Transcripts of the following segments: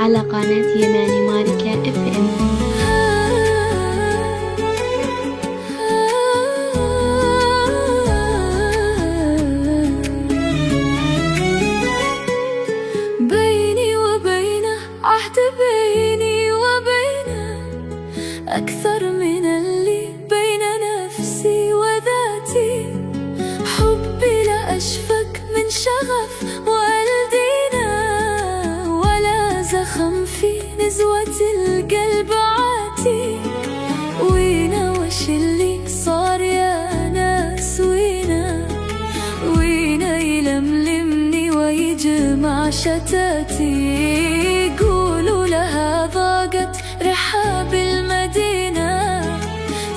على قناة يماني ماركة FM. بيني وبينه عهد، بيني وبينه أكثر من اللي بين نفسي وذاتي. حبي لا أشفق من شغف والدينا، ولا زخم في نزوة القلب عاتي. وينا وش اللي صار يا ناس، وينا يلملمني ويجمع شتاتي. يقولوا لها ضاقت رحاب المدينة،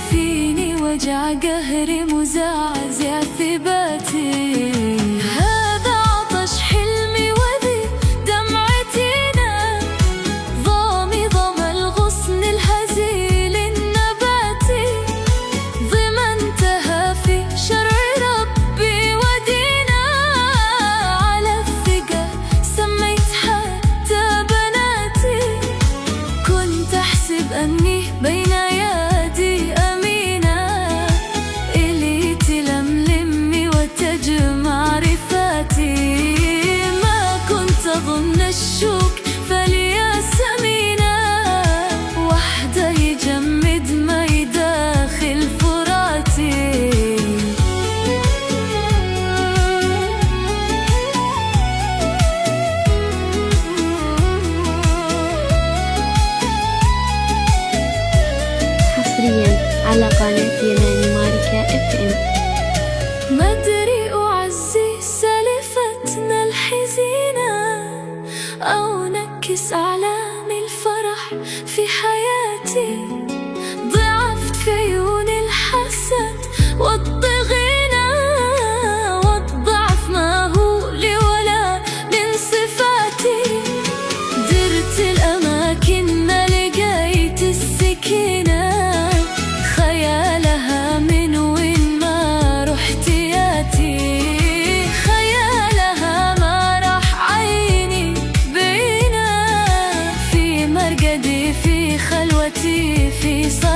فيني وجع قهري مزعزع ثباتي. هذا عطش حلمي وذي دمعتينا، ضام الغصن الهزيل النباتي. ضمنتها في شرع ربي ودينا، على الثقة سميت حتى بناتي. كنت أحسب أني بين يدي أمينة، إلي تلملمي وتجمع رفاتي. ما كنت أظن الشوك فالياسمينة، وحده يجمد ما يداخل فراتي. حصريا على قناة يماني ماركة FM. مدري أعزي سالفتنا الحزينة، أو نكس أعلام الفرح في حياتي. ضعفت في عيون الحسد والضغينة، والضعف ما هو لي ولا من صفاتي. درت الأماكن ما لقيت السكينة، خيالها من وين ما رحت ياتي. خيالها ما راح عيني بينا، في مرقدي في خلوتي في صلاتي.